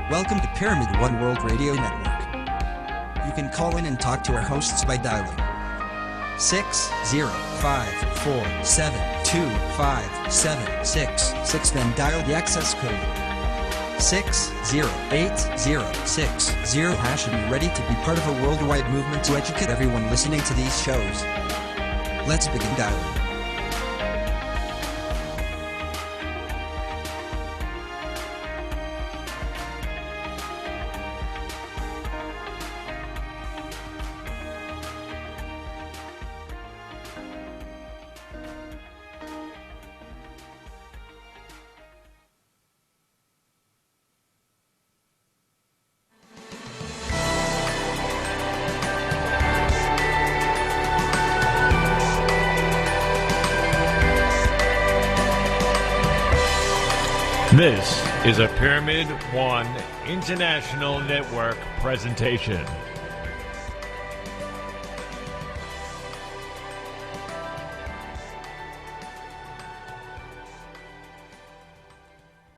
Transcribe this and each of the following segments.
Welcome to Pyramid One World Radio Network. You can call in and talk to our hosts by dialing 60547257666, then dial the access code 60860 hash and be ready to be part of a worldwide movement to educate everyone listening to these shows. Let's begin dialing. This is a Pyramid One International Network presentation.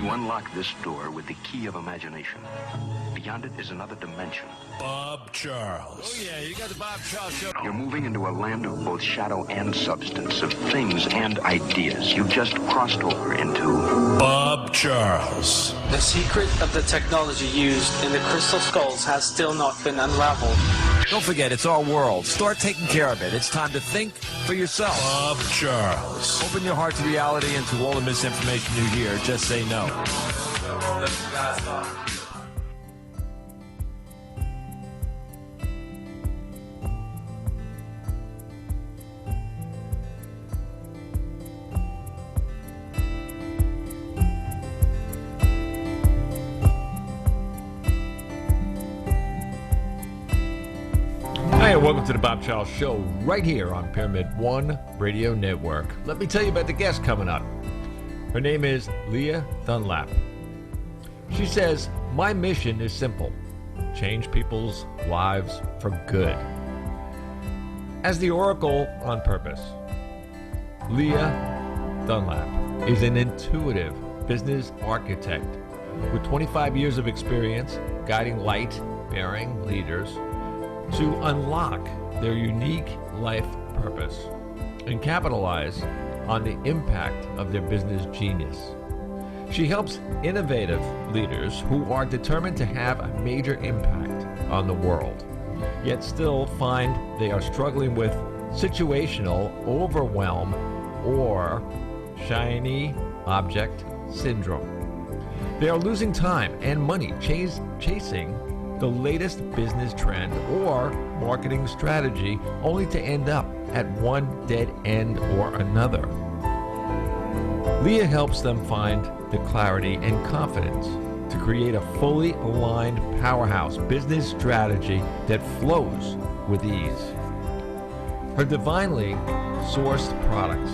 You unlock this door with the key of imagination. Beyond it is another dimension. Bob Charles. Oh yeah, you got the Bob Charles Show. You're moving into a land of both shadow and substance, of things and ideas. You just crossed over into Bob Charles. The secret of the technology used in the crystal skulls has still not been unraveled. Don't forget, it's our world. Start taking care of it. It's time to think for yourself. Bob Charles. Open your heart to reality and to all the misinformation you hear. Just say no. Hi, and welcome to the Bob Charles Show right here on Pyramid One Radio Network. Let me tell you about the guest coming up. Her name is Lia Dunlap. She says, "My mission is simple: change people's lives for good." As the oracle on purpose, Lia Dunlap is an intuitive business architect with 25 years of experience guiding light-bearing leaders to unlock their unique life purpose and capitalize on the impact of their business genius. She helps innovative leaders who are determined to have a major impact on the world, yet still find they are struggling with situational overwhelm or shiny object syndrome. They are losing time and money chasing the latest business trend or marketing strategy, only to end up at one dead end or another. Lia helps them find the clarity and confidence to create a fully aligned powerhouse business strategy that flows with ease. Her divinely sourced products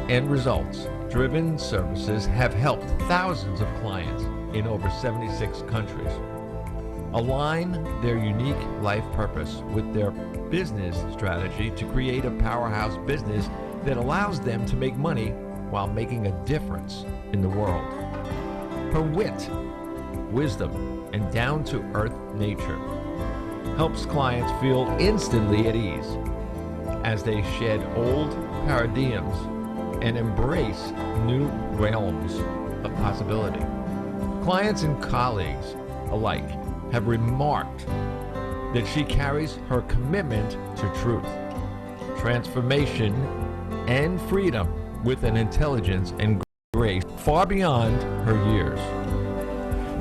and results-driven services have helped thousands of clients in over 76 countries align their unique life purpose with their business strategy to create a powerhouse business that allows them to make money while making a difference in the world. Her wit, wisdom, and down-to-earth nature helps clients feel instantly at ease as they shed old paradigms and embrace new realms of possibility. Clients and colleagues alike have remarked that she carries her commitment to truth, transformation, and freedom with an intelligence and grace far beyond her years.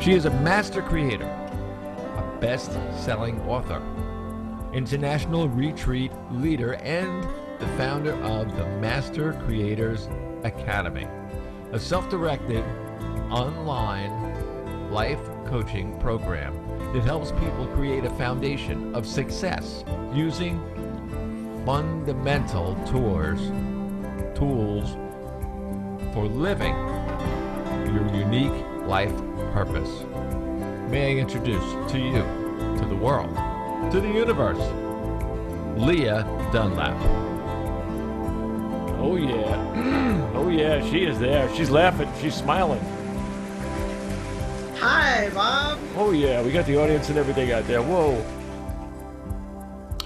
She is a master creator, a best-selling author, international retreat leader, and the founder of the Master Creators Academy, a self-directed online life coaching program that helps people create a foundation of success using fundamental tools for living your unique life purpose. May I introduce to you, to the world, to the universe, Lia Dunlap. Oh yeah, oh yeah, she is there. She's laughing, she's smiling. Hi, Bob. Oh, yeah, we got the audience and everything out there. Whoa.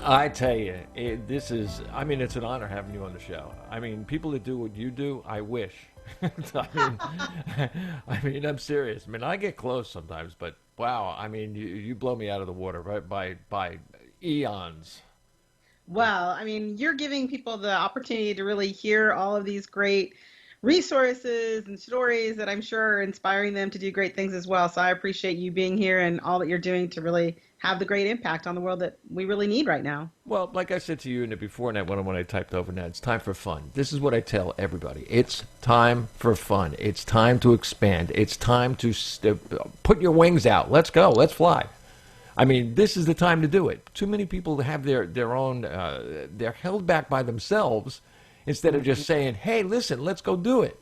I tell you, it's an honor having you on the show. I mean, people that do what you do, I wish. I mean, I'm serious. I mean, I get close sometimes, but wow, I mean, you blow me out of the water by eons. Well, I mean, you're giving people the opportunity to really hear all of these great resources and stories that I'm sure are inspiring them to do great things as well. So I appreciate you being here and all that you're doing to really have the great impact on the world that we really need right now. Well, like I said to you in the before night when I typed overnight, it's time for fun. This is what I tell everybody. It's time for fun. It's time to expand. It's time to put your wings out. Let's go. Let's fly. I mean, this is the time to do it. Too many people have their own, they're held back by themselves instead of just saying, hey, listen, let's go do it.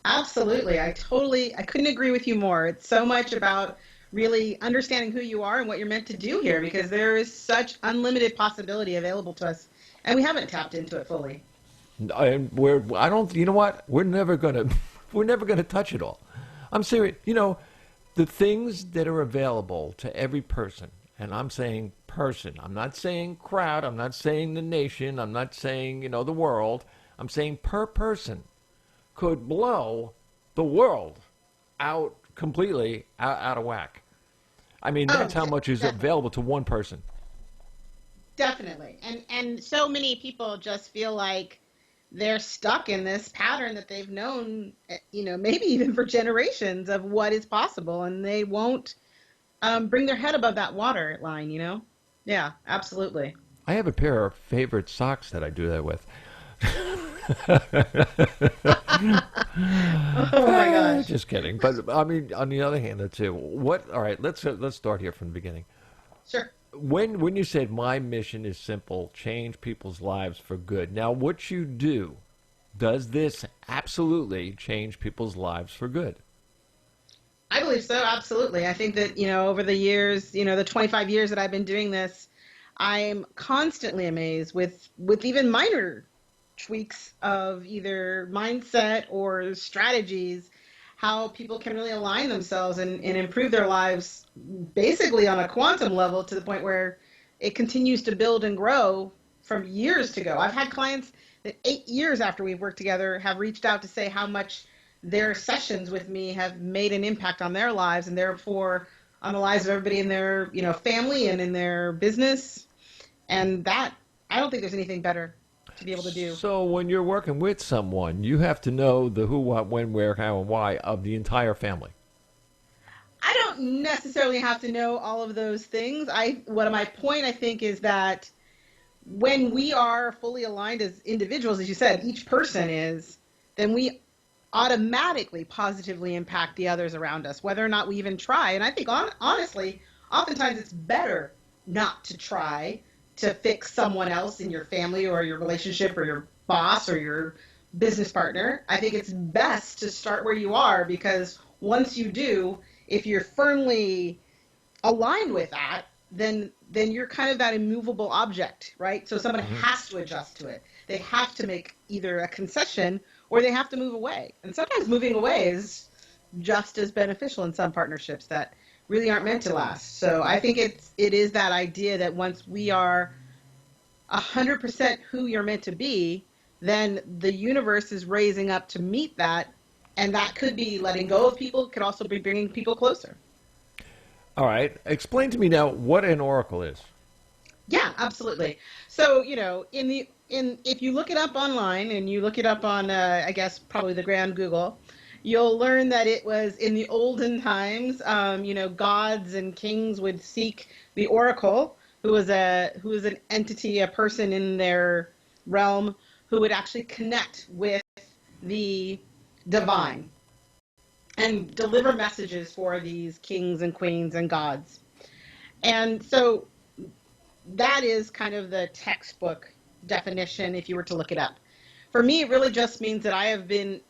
Absolutely. I couldn't agree with you more. It's so much about really understanding who you are and what you're meant to do here, because there is such unlimited possibility available to us, and we haven't tapped into it fully. And you know what? We're never gonna touch it all. I'm serious. You know, the things that are available to every person, and I'm saying person. I'm not saying crowd. I'm not saying the nation. I'm not saying, the world. I'm saying per person could blow the world out completely out of whack. I mean, that's how much is available to one person. Definitely. And so many people just feel like they're stuck in this pattern that they've known, maybe even for generations of what is possible, and they won't bring their head above that water line, Yeah, absolutely. I have a pair of favorite socks that I do that with. Oh my gosh. Just kidding. But I mean, on the other hand, too, all right, let's start here from the beginning. Sure. When you said my mission is simple, change people's lives for good. Now, what you do, does this absolutely change people's lives for good? I believe so, absolutely. I think that, over the years, the 25 years that I've been doing this, I'm constantly amazed with even minor tweaks of either mindset or strategies, how people can really align themselves and improve their lives basically on a quantum level to the point where it continues to build and grow from years to go. I've had clients that 8 years after we've worked together have reached out to say how much their sessions with me have made an impact on their lives and therefore on the lives of everybody in their, family and in their business. And that, I don't think there's anything better to be able to do. So when you're working with someone, you have to know the who, what, when, where, how, and why of the entire family. I don't necessarily have to know all of those things. My point, I think, is that when we are fully aligned as individuals, as you said, each person is, then we automatically positively impact the others around us, whether or not we even try. And I think, honestly, oftentimes it's better not to try to fix someone else in your family or your relationship or your boss or your business partner. I think it's best to start where you are, because once you do, if you're firmly aligned with that, then you're kind of that immovable object, right? So someone has to adjust to it. They have to make either a concession or they have to move away. And sometimes moving away is just as beneficial in some partnerships that really aren't meant to last. So I think it is that idea that once we are 100% who you're meant to be, then the universe is raising up to meet that. And that could be letting go of people, could also be bringing people closer. All right. Explain to me now what an oracle is. Yeah, absolutely. So, if you look it up online and you look it up on, I guess, probably the grand Google, you'll learn that it was in the olden times, gods and kings would seek the oracle, who was an entity, a person in their realm who would actually connect with the divine and deliver messages for these kings and queens and gods. And so that is kind of the textbook definition if you were to look it up. For me, it really just means that I have been,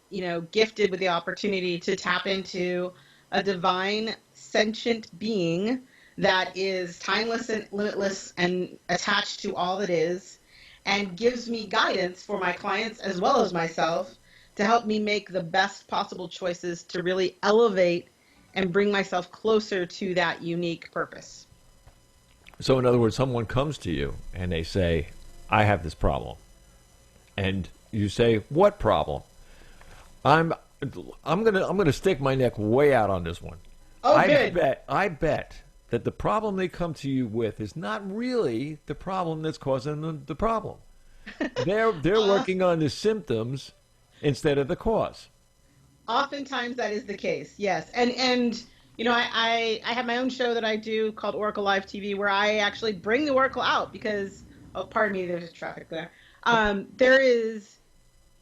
gifted with the opportunity to tap into a divine sentient being that is timeless and limitless and attached to all that is, and gives me guidance for my clients as well as myself to help me make the best possible choices to really elevate and bring myself closer to that unique purpose. So in other words, someone comes to you and they say, I have this problem. And you say, what problem? I'm gonna stick my neck way out on this one. Oh, I good. I bet that the problem they come to you with is not really the problem that's causing the problem. They're working on the symptoms instead of the cause. Oftentimes that is the case, yes. And you know, I have my own show that I do called Oracle Live TV, where I actually bring the Oracle out because, oh, pardon me, there's traffic there. There is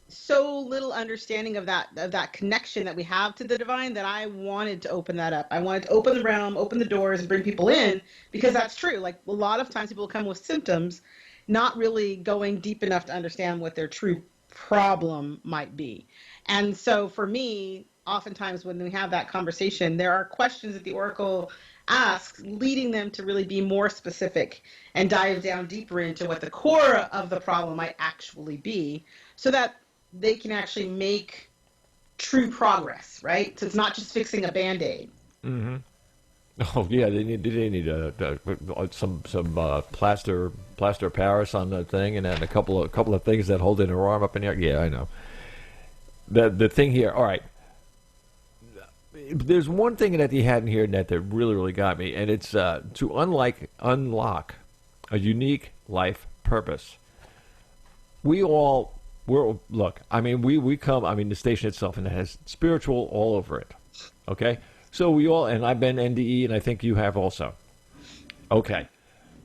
so little understanding of that connection that we have to the divine that I wanted to open that up. I wanted to open the realm, open the doors, and bring people in, because that's true. Like, a lot of times people come with symptoms, not really going deep enough to understand what their true problem might be. And so for me, oftentimes when we have that conversation, there are questions that the Oracle asks, leading them to really be more specific and dive down deeper into what the core of the problem might actually be, so that they can actually make true progress, right? So it's not just fixing a Band-Aid. Mm-hmm. Oh yeah, they need some plaster of Paris on the thing, and then a couple of things that hold in her arm up in the air. Yeah, I know. The thing here. All right. There's one thing that he had in here, Ned, that really got me, and it's to unlock a unique life purpose. Look, I mean, we come, I mean, the station itself, and it has spiritual all over it. Okay? So we all, and I've been NDE, and I think you have also. Okay.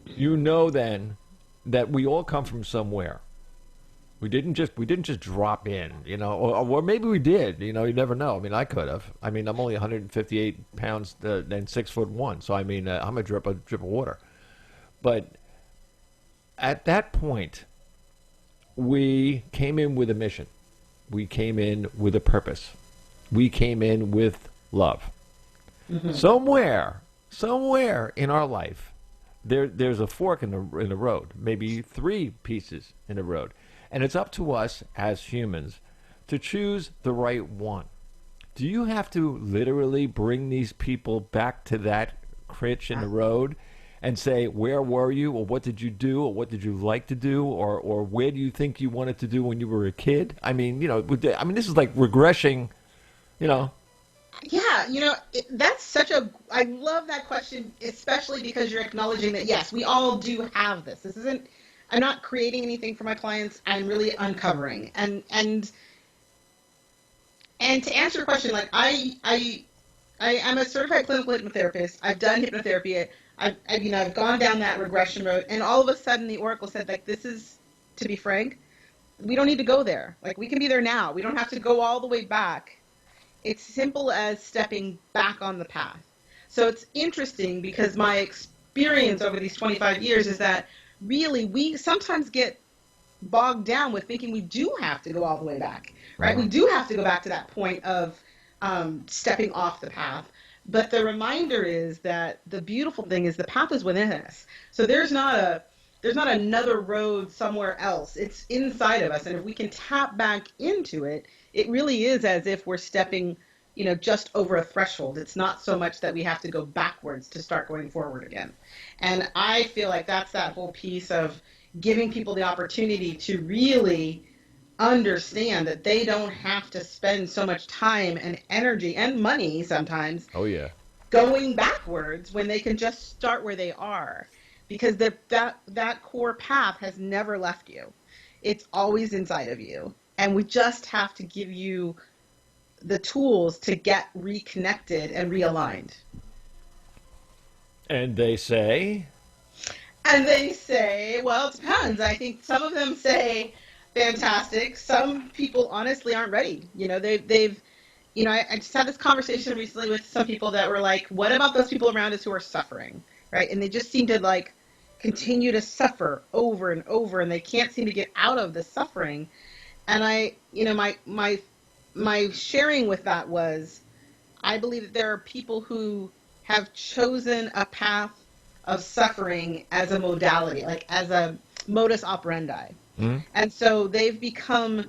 You know then that we all come from somewhere. We didn't just drop in, you know, or maybe we did, you know, you never know. I mean, I could have. I mean, I'm only 158 pounds and 6'1", so I mean, I'm a drip of water. But at that point, we came in with a mission. We came in with a purpose. We came in with love. Mm-hmm. Somewhere in our life, there's a fork in the road, maybe 3 pieces in the road. And it's up to us as humans to choose the right one. Do you have to literally bring these people back to that crutch in the road and say, where were you, or what did you do, or what did you like to do, or where do you think you wanted to do when you were a kid? I mean, you know, this is like regressing, you know. Yeah, you know, that's I love that question, especially because you're acknowledging that, yes, we all do have this. This isn't, I'm not creating anything for my clients. I'm really uncovering. And to answer your question, like, I'm a certified clinical hypnotherapist. I've done hypnotherapy. I've gone down that regression road, and all of a sudden the Oracle said, like, this is, to be frank, we don't need to go there. Like, we can be there now. We don't have to go all the way back. It's simple as stepping back on the path. So it's interesting because my experience over these 25 years is that really we sometimes get bogged down with thinking we do have to go all the way back, right? We do have to go back to that point of stepping off the path. But the reminder is that the beautiful thing is the path is within us. So there's not another road somewhere else. It's inside of us. And if we can tap back into it, it really is as if we're stepping, you know, just over a threshold. It's not so much that we have to go backwards to start going forward again. And I feel like that's that whole piece of giving people the opportunity to really understand that they don't have to spend so much time and energy and money sometimes going backwards when they can just start where they are. Because that core path has never left you. It's always inside of you. And we just have to give you the tools to get reconnected and realigned. And they say? Well, it depends. I think some of them say, fantastic. Some people honestly aren't ready. You know, they've you know, I just had this conversation recently with some people that were like, what about those people around us who are suffering, right? And they just seem to, like, continue to suffer over and over, and they can't seem to get out of the suffering. And I, you know, my sharing with that was, I believe that there are people who have chosen a path of suffering as a modality, like as a modus operandi. Mm-hmm. And so they've become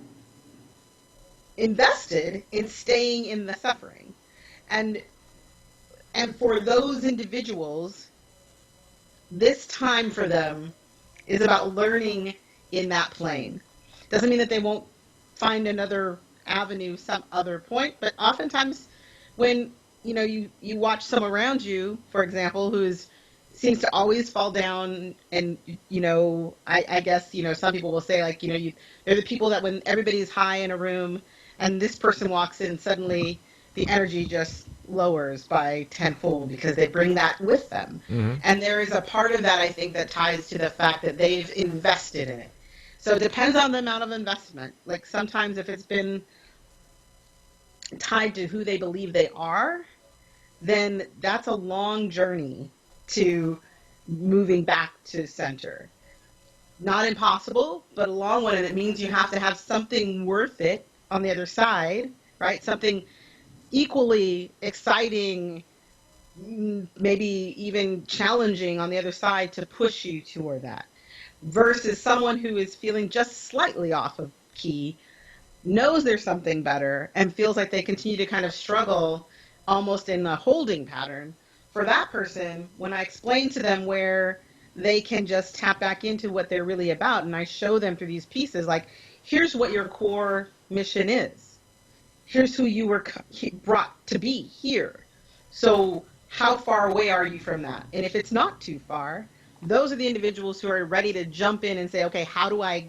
invested in staying in the suffering. And And for those individuals, this time for them is about learning in that plane. Doesn't mean that they won't find another avenue some other point, but oftentimes when you watch someone around you, for example, seems to always fall down, and I guess some people will say, like, they're the people that when everybody's high in a room and this person walks in, suddenly the energy just lowers by tenfold because they bring that with them. Mm-hmm. And there is a part of that, I think, that ties to the fact that they've invested in it. So it depends on the amount of investment. Like sometimes if it's been tied to who they believe they are, then that's a long journey to moving back to center. Not impossible, but a long one, and it means you have to have something worth it on the other side, right? Something equally exciting, maybe even challenging on the other side to push you toward that. Versus someone who is feeling just slightly off of key, knows there's something better, and feels like they continue to kind of struggle almost in a holding pattern. For that person, when I explain to them where they can just tap back into what they're really about, and I show them through these pieces, like, here's what your core mission is. Here's who you were brought to be here. So how far away are you from that? And if it's not too far, those are the individuals who are ready to jump in and say, okay, how do I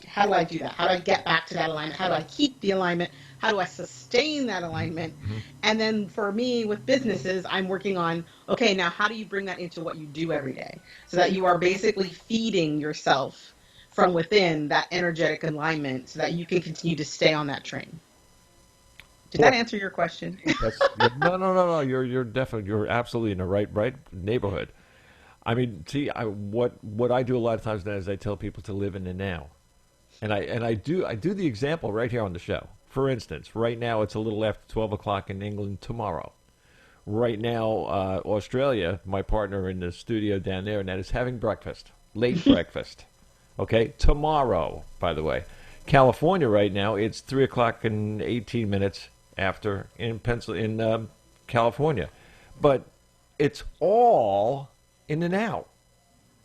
do that? How do I get back to that alignment? How do I keep the alignment? How do I sustain that alignment? Mm-hmm. And then for me with businesses, I'm working on, okay, now how do you bring that into what you do every day so that you are basically feeding yourself from within that energetic alignment so that you can continue to stay on that train. Did that answer your question? No. You're definitely, you're absolutely in the right neighborhood. I mean, see, what I do a lot of times now is I tell people to live in the now, and I do the example right here on the show. For instance, right now it's a little after 12 o'clock in England tomorrow. Right now, Australia, my partner in the studio down there, and that is having breakfast, late breakfast. Okay, tomorrow, by the way. California right now, it's 3 o'clock and 18 minutes after in California. But it's all in the now.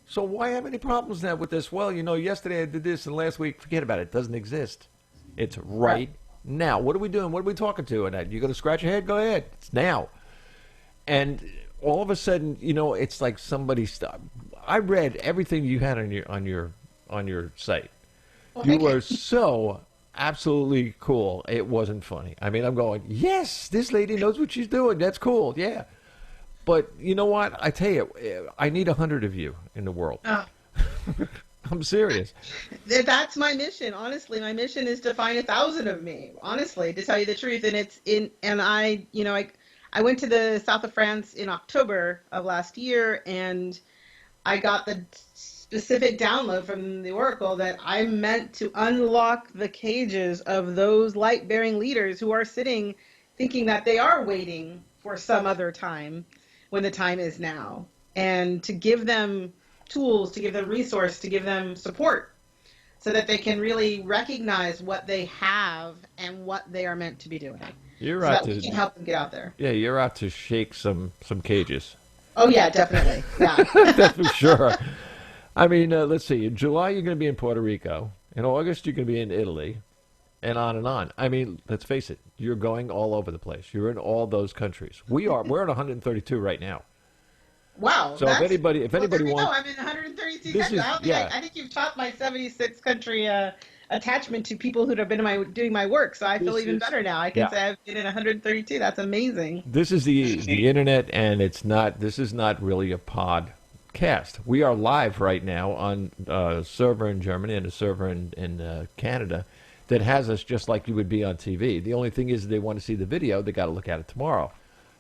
So why have any problems now with this? Well, yesterday I did this and last week, forget about it. It doesn't exist. It's right now. What are we doing? What are we talking to? And you going to scratch your head? Go ahead. It's now. And all of a sudden, it's like somebody stopped. I read everything you had on your site. You were so absolutely cool. It wasn't funny. I mean, I'm going, yes, this lady knows what she's doing. That's cool. Yeah. But you know what? I tell you, I need 100 of you in the world. I'm serious. That's my mission. Honestly, my mission is to find 1,000 of me. Honestly, to tell you the truth, I went to the south of France in October of last year, and I got the specific download from the Oracle that I'm meant to unlock the cages of those light-bearing leaders who are sitting thinking that they are waiting for some other time when the time is now, and to give them tools, to give them resource, to give them support so that they can really recognize what they have and what they are meant to be doing. You're so out that we can help them get out there. Yeah, you're out to shake some cages. Oh, yeah, definitely. Yeah. That's for sure. I mean, let's see. In July, you're going to be in Puerto Rico. In August, you're going to be in Italy, and on and on. I mean, let's face it. You're going all over the place. You're in all those countries. We're at 132 right now. Wow. So if anybody wants, I'm in 132 countries. I think you've taught my 76 country attachment to people who have been doing my work. So I feel even better now. I can say I've been in 132. That's amazing. This is the internet, and this is not really a podcast. We are live right now on a server in Germany and a server in Canada that has us just like you would be on TV. The only thing is they want to see the video. They got to look at it tomorrow.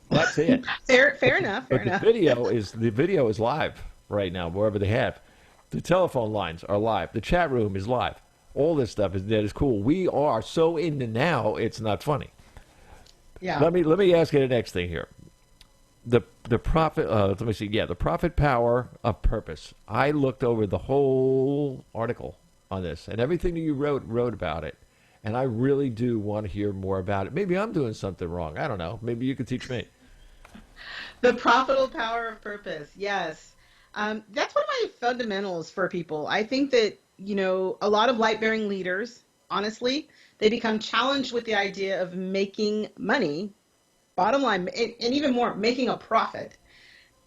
That's it. Fair enough. The video is live right now wherever they have. The telephone lines are live. The chat room is live. All this stuff is cool. We are so in the now. It's not funny. Yeah. Let me ask you the next thing here. The profit. Let me see. Yeah, the profit power of purpose. I looked over the whole article on this and everything that you wrote about it. And I really do want to hear more about it. Maybe I'm doing something wrong. I don't know. Maybe you could teach me. The profitable power of purpose. Yes. That's one of my fundamentals for people. I think that, a lot of light-bearing leaders, honestly, they become challenged with the idea of making money, bottom line, and even more, making a profit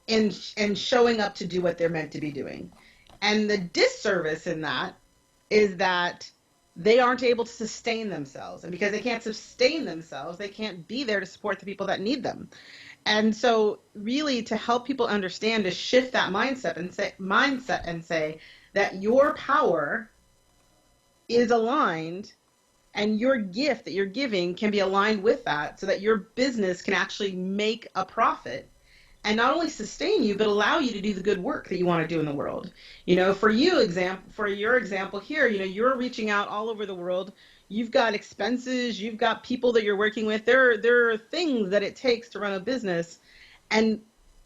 and showing up to do what they're meant to be doing. And the disservice in that is that they aren't able to sustain themselves. And because they can't sustain themselves, they can't be there to support the people that need them. And so really to help people understand, to shift that mindset and say that your power is aligned and your gift that you're giving can be aligned with that so that your business can actually make a profit and not only sustain you, but allow you to do the good work that you want to do in the world. For your example here, you're reaching out all over the world. You've got expenses, you've got people that you're working with. There are things that it takes to run a business. And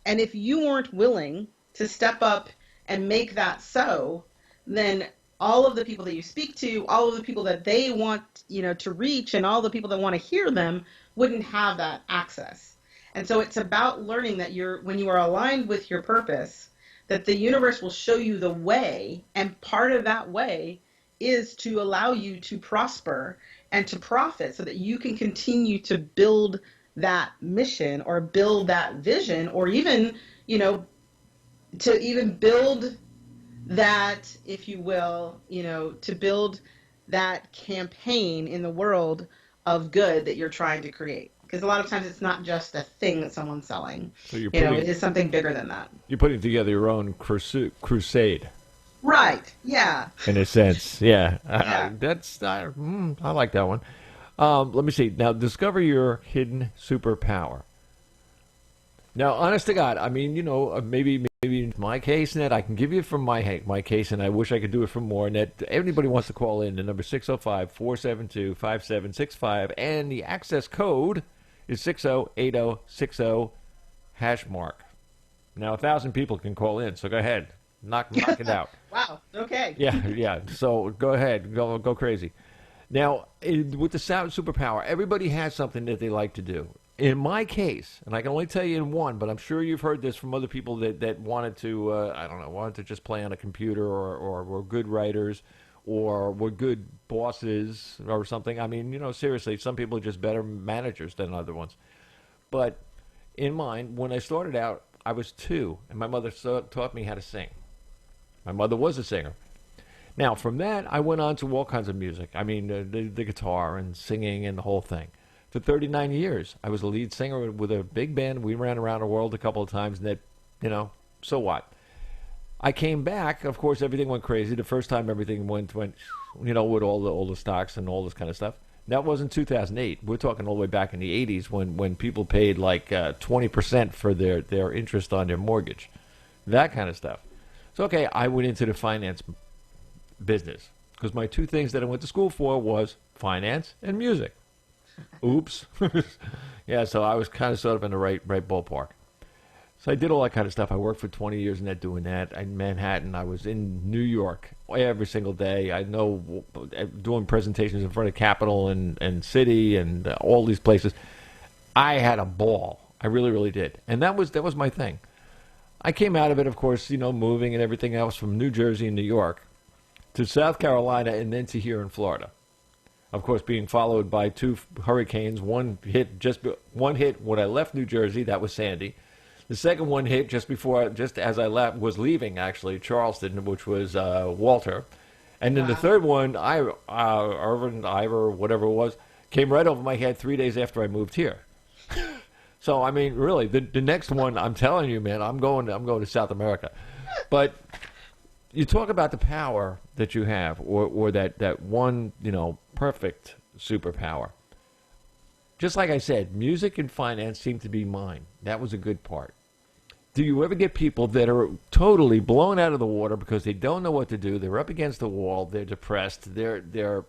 if you weren't willing to step up and make that so, then all of the people that you speak to, all of the people that they want, to reach, and all the people that want to hear them wouldn't have that access. And so it's about learning that when you are aligned with your purpose, that the universe will show you the way, and part of that way is to allow you to prosper and to profit so that you can continue to build that mission or build that vision, or even, to even build that, if you will, to build that campaign in the world of good that you're trying to create. Because a lot of times it's not just a thing that someone's selling. So it is something bigger than that. You're putting together your own crusade. Right. Yeah. In a sense, yeah. Yeah. I like that one. Let me see. Now, discover your hidden superpower. Now, honest to God, I mean, maybe in my case, Ned, I can give you from my case, and I wish I could do it from more. Ned, anybody wants to call in, the number 605-472-5765, and the access code is 608060 #. Now, 1,000 people can call in, so go ahead. Knock it out. Wow. Okay. Yeah. So go ahead. Go crazy. Now, with the superpower, everybody has something that they like to do. In my case, and I can only tell you in one, but I'm sure you've heard this from other people that wanted to, wanted to just play on a computer or were good writers or were good bosses or something. I mean, seriously, some people are just better managers than other ones. But in mine, when I started out, I was 2, and my mother taught me how to sing. My mother was a singer. Now, from that, I went on to all kinds of music. I mean, the guitar and singing and the whole thing. For 39 years, I was a lead singer with a big band. We ran around the world a couple of times, and so what? I came back. Of course, everything went crazy. The first time everything went, with all the stocks and all this kind of stuff. That was in 2008. We're talking all the way back in the 80s when people paid like 20% for their interest on their mortgage. That kind of stuff. So, okay, I went into the finance business because my 2 things that I went to school for was finance and music. Oops. Yeah, so I was kind of sort of in the right ballpark. So I did all that kind of stuff. I worked for 20 years in doing that. In Manhattan, I was in New York every single day. I know doing presentations in front of Capitol and City and all these places. I had a ball. I really, really did. And that was my thing. I came out of it, of course, moving and everything else from New Jersey and New York to South Carolina and then to here in Florida. Of course, being followed by 2 hurricanes. One hit when I left New Jersey. That was Sandy. The second one hit just as I was leaving, actually, Charleston, which was Walter. And then the third one, Ivor, whatever it was, came right over my head 3 days after I moved here. So, I mean, really, the next one, I'm telling you, man, I'm going to South America. But you talk about the power that you have, or that one, perfect superpower. Just like I said, music and finance seem to be mine. That was a good part. Do you ever get people that are totally blown out of the water because they don't know what to do? They're up against the wall. They're depressed. Their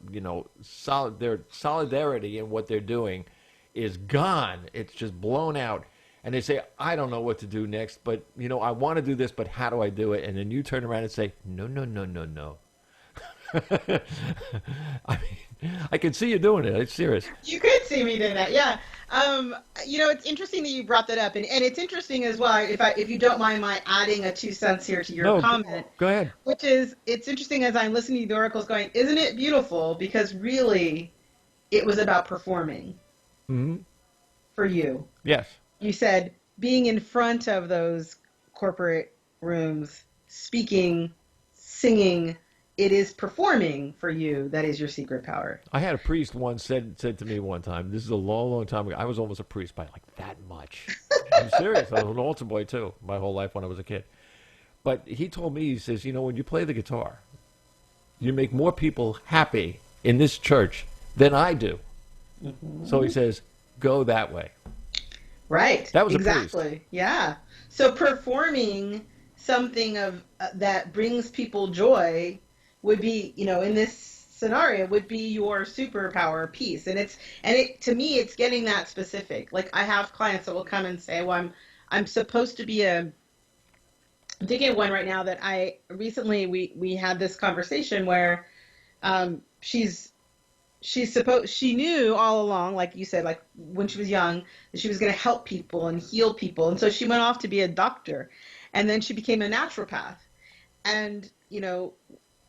solidarity in what they're doing is gone. It's just blown out. And they say, I don't know what to do next, but, I want to do this, but how do I do it? And then you turn around and say, no. I mean, I can see you doing it. It's serious. You could see me doing that, yeah. It's interesting that you brought that up, and it's interesting as well. If you don't mind my adding a 2 cents here to your No, comment, go ahead. which is it's interesting as I'm listening to the oracles going, isn't it beautiful? Because really, it was about performing for you. Yes. You said being in front of those corporate rooms, speaking, singing. It is performing for you that is your secret power. I had a priest once said to me one time, this is a long, long time ago. I was almost a priest by like that much. I'm serious. I was an altar boy too, my whole life when I was a kid. But he told me, he says, when you play the guitar, you make more people happy in this church than I do. Mm-hmm. So he says, go that way. Right. That was exactly. A priest. Yeah. So performing something of that brings people joy would be, in this scenario, would be your superpower piece. And it to me, it's getting that specific. Like I have clients that will come and say, well, I'm supposed to be I'm thinking of one right now that recently we had this conversation where she knew all along, like you said, like when she was young, that she was going to help people and heal people. And so she went off to be a doctor, and then she became a naturopath. And,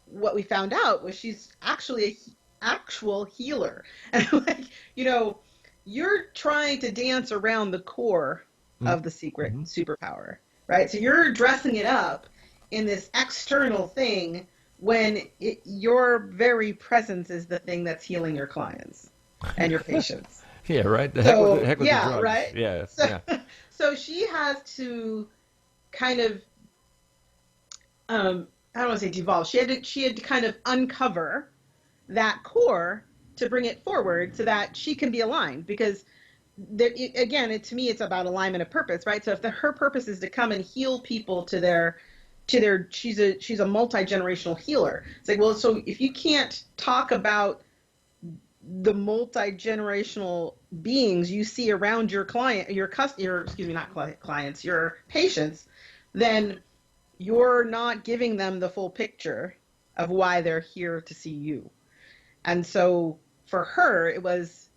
what we found out was she's actually an actual healer. And you're trying to dance around the core of the secret superpower, right? So you're dressing it up in this external thing when your very presence is the thing that's healing your clients and your patients. Yeah, right. The heck with the drugs. Right. Yeah, So she has to kind of, I don't want to say devolve. She had to kind of uncover that core to bring it forward so that she can be aligned. Because to me, it's about alignment of purpose, right? So if her purpose is to come and heal people to their she's a multi-generational healer. It's like, well, so if you can't talk about the multi-generational beings you see around your patients, then you're not giving them the full picture of why they're here to see you. And so for her, it was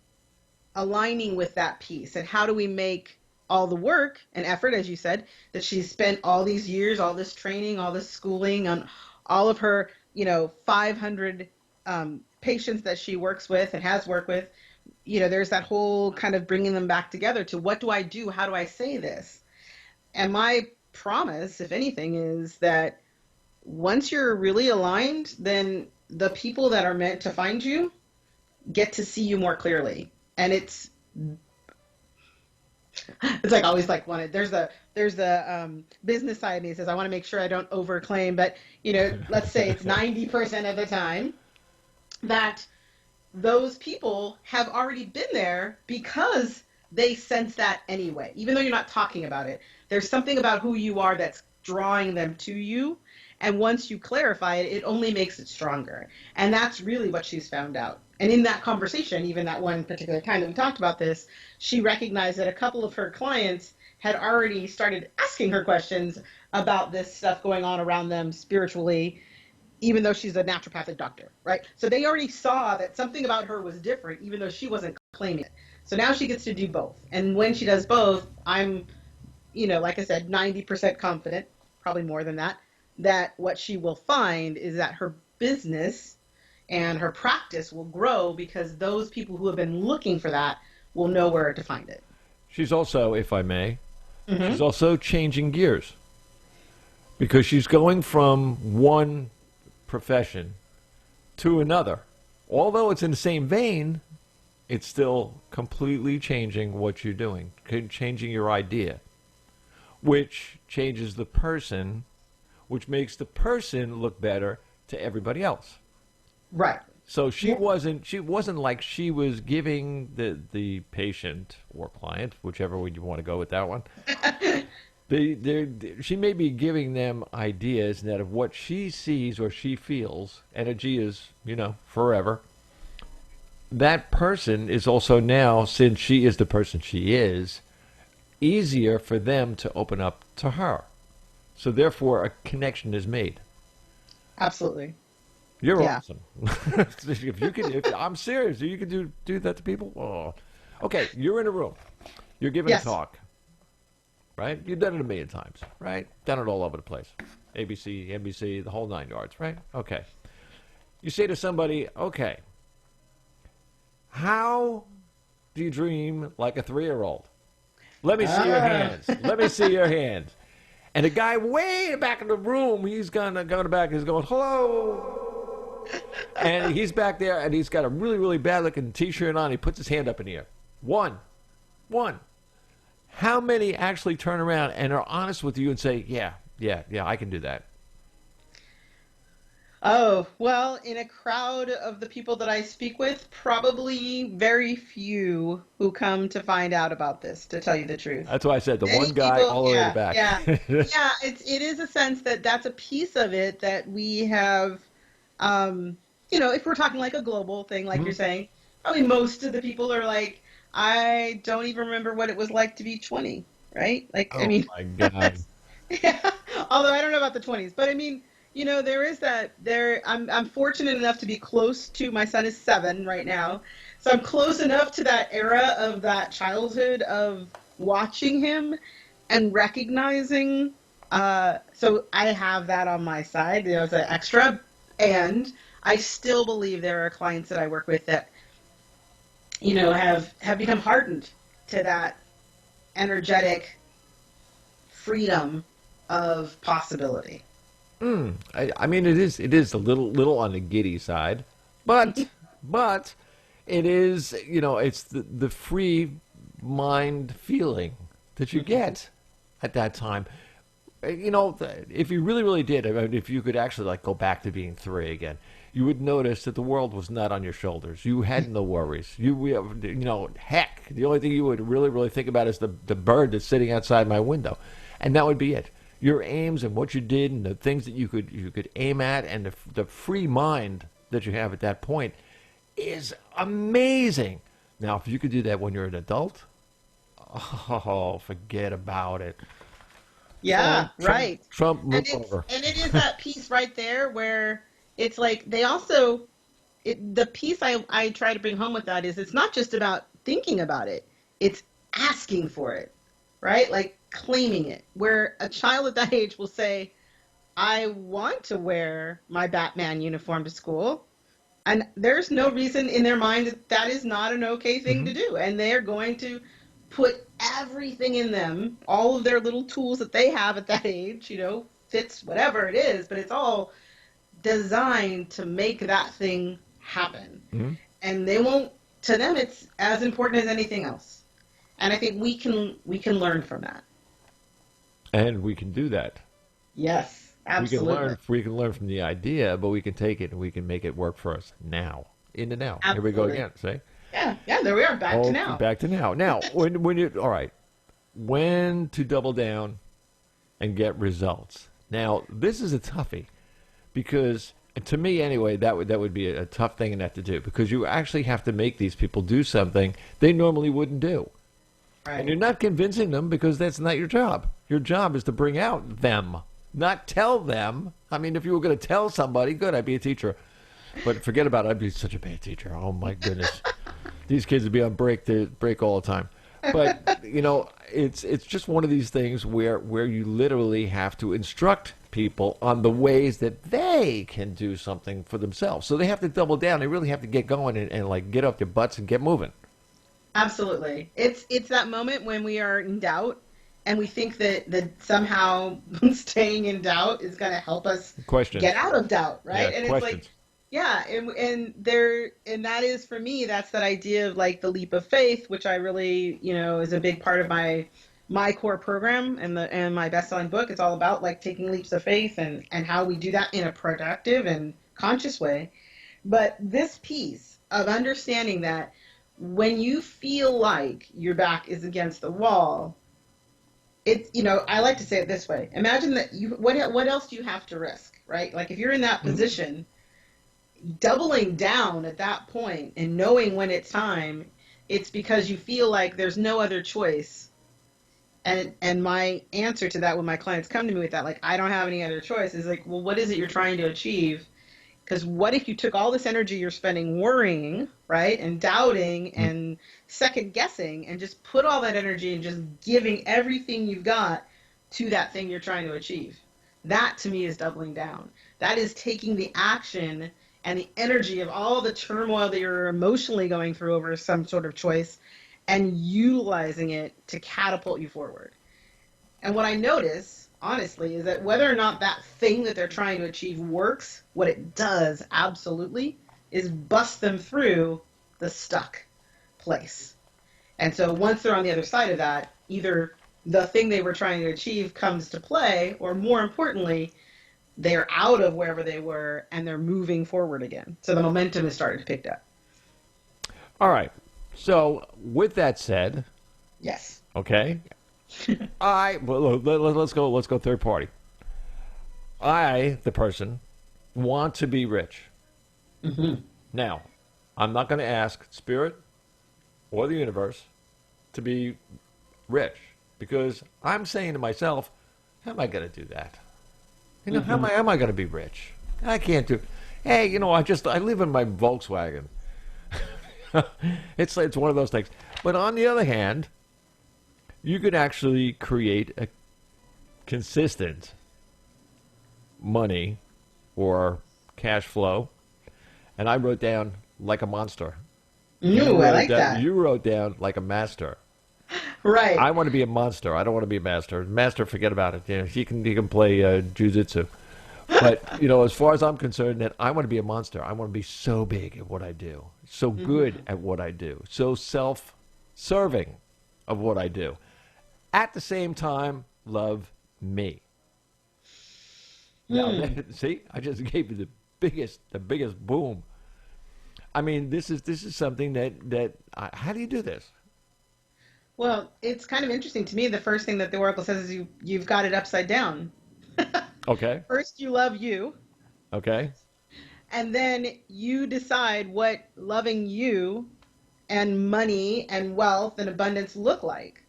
aligning with that piece. And how do we make all the work and effort, as you said, that she's spent all these years, all this training, all this schooling on all of her, 500 patients that she works with and has worked with, there's that whole kind of bringing them back together to what do I do? How do I say this? And my promise, if anything, is that once you're really aligned, then the people that are meant to find you get to see you more clearly. And it's like always like wanted. There's the business side of me that says I want to make sure I don't overclaim, but let's say it's 90% of the time that those people have already been there because they sense that anyway, even though you're not talking about it. There's something about who you are that's drawing them to you. And once you clarify it, it only makes it stronger. And that's really what she's found out. And in that conversation, even that one particular time that we talked about this, she recognized that a couple of her clients had already started asking her questions about this stuff going on around them spiritually, even though she's a naturopathic doctor, right? So they already saw that something about her was different, even though she wasn't claiming it. So now she gets to do both. And when she does both, I'm, like I said, 90% confident, probably more than that what she will find is that her business and her practice will grow because those people who have been looking for that will know where to find it. She's also, if I may, she's also changing gears because she's going from one profession to another. Although it's in the same vein, it's still completely changing what you're doing, changing your idea, which changes the person, which makes the person look better to everybody else. Right. So she wasn't like she was giving the patient or client, whichever way you want to go with that one. She may be giving them ideas that of what she sees or she feels. Energy is, forever. That person is also now, since she is the person she is, easier for them to open up to her. So therefore, a connection is made. Absolutely. You're awesome. If I'm serious, you can do that to people. Oh, Okay, you're in a room. You're giving Yes. a talk, right? You've done it a million times, right? Done it all over the place. ABC, NBC, the whole 9 yards, right? Okay. You say to somebody, okay, how do you dream like a 3-year-old? Let me see your hands. Let me see your hands. And the guy way in the back of the room, he's going back, he's going, hello. And he's back there, and he's got a really, really bad-looking T-shirt on. He puts his hand up in the air. One. How many actually turn around and are honest with you and say, yeah, I can do that? Oh, well, in a crowd of the people that I speak with, probably very few who come to find out about this, to tell you the truth. That's why I said the Many one guy people- all the way to the back. Yeah, it is a sense that that's a piece of it that we have, if we're talking like a global thing, like you're saying, probably most of the people are like, I don't even remember what it was like to be 20, right? Like, Oh, my God. yeah, although I don't know about the 20s, but I mean, there is that I'm fortunate enough to be close to, my son is 7 right now. So I'm close enough to that era of that childhood of watching him and recognizing, so I have that on my side, as an extra, and I still believe there are clients that I work with that, have become hardened to that energetic freedom of possibility. I mean, it is a little on the giddy side, but it is, it's the free mind feeling that you get at that time. If you really, really did, I mean, if you could actually go back to being 3 again, you would notice that the world was not on your shoulders. You had no worries. Heck, the only thing you would really, really think about is the bird that's sitting outside my window, and that would be it. Your aims and what you did and the things that you could aim at and the free mind that you have at that point is amazing. Now, if you could do that when you're an adult, forget about it. Yeah, right. Trump, move over. And it is that piece right there where it's like they also, the piece I try to bring home with that is it's not just about thinking about it, it's asking for it, right? Like claiming it, where a child at that age will say, I want to wear my Batman uniform to school. And there's no reason in their mind that is not an okay thing to do. And they're going to put everything in them, all of their little tools that they have at that age, fits whatever it is, but it's all designed to make that thing happen. And to them, it's as important as anything else. And I think we can learn from that. And we can do that. Yes, absolutely. We can learn from the idea, but we can take it and we can make it work for us now. In the now. Absolutely. Here we go again. See? Yeah, there we are. Back to now. Back to now. Now, when to double down and get results. Now, this is a toughie because, to me anyway, that would be a tough thing to have to do because you actually have to make these people do something they normally wouldn't do. Right. And you're not convincing them because that's not your job. Your job is to bring out them, not tell them. I mean, if you were going to tell somebody, good, I'd be a teacher. But forget about it. I'd be such a bad teacher. Oh, my goodness. These kids would be on break all the time. But, it's just one of these things where you literally have to instruct people on the ways that they can do something for themselves. So they have to double down. They really have to get going and get off their butts and get moving. Absolutely. It's that moment when we are in doubt and we think that somehow staying in doubt is going to help us get out of doubt, right? Yeah, and questions. It's like, yeah, and that is, for me, that's that idea of the leap of faith, which I really, is a big part of my core program and my best-selling book. It's all about taking leaps of faith and how we do that in a productive and conscious way. But this piece of understanding that when you feel like your back is against the wall, it's, I like to say it this way. Imagine that what else do you have to risk, right? Like if you're in that position, doubling down at that point and knowing when it's time, it's because you feel like there's no other choice. And my answer to that when my clients come to me with that, I don't have any other choice, is well, what is it you're trying to achieve? Because what if you took all this energy you're spending worrying, right, and doubting and second guessing, and just put all that energy and just giving everything you've got to that thing you're trying to achieve? That, to me, is doubling down. That is taking the action and the energy of all the turmoil that you're emotionally going through over some sort of choice and utilizing it to catapult you forward. And what I notice, honestly, is that whether or not that thing that they're trying to achieve works, what it does absolutely is bust them through the stuck place. And so once they're on the other side of that, either the thing they were trying to achieve comes to play, or more importantly, they're out of wherever they were and they're moving forward again. So the momentum is starting to pick up. All right. So with that said, Yes. okay, let's go third party. I, the person, want to be rich. Mm-hmm. Now, I'm not going to ask Spirit or the universe to be rich, because I'm saying to myself, how am I going to do that? You know, how am I going to be rich? I can't do. Hey, you know, I live in my Volkswagen. It's one of those things. But on the other hand, you could actually create a consistent money or cash flow. And I wrote down like a monster. Ooh, I like that. You wrote down like a master. Right. I want to be a monster. I don't want to be a master. Master, forget about it. You know, he can play jujitsu. But, you know, as far as I'm concerned, that I want to be a monster. I want to be so big at what I do, so good at what I do, so self-serving of what I do. At the same time, love me. Now, see, I just gave you the biggest boom. I mean, this is something that how do you do this? Well, it's kind of interesting to me. The first thing that the Oracle says is you've got it upside down. Okay. First, you love you. Okay. And then you decide what loving you and money and wealth and abundance look like.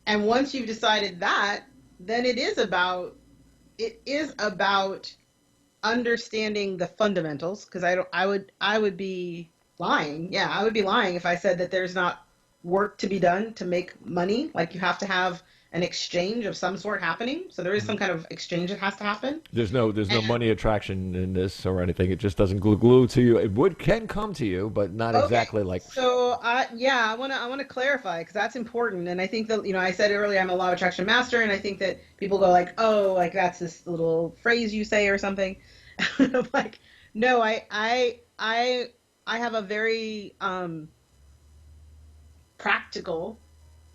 And once you've decided that, then it is about understanding the fundamentals, because I would be lying. Yeah, I would be lying if I said that there's not work to be done to make money. Like, you have to have an exchange of some sort happening. So there is some kind of exchange that has to happen. There's no money attraction in this or anything. It just doesn't glue to you. It can come to you, but not exactly like. So I want to clarify, because that's important. And I think that, you know, I said earlier I'm a law of attraction master, and I think that people go like, oh, like that's this little phrase you say or something. Like, no, I have a very practical,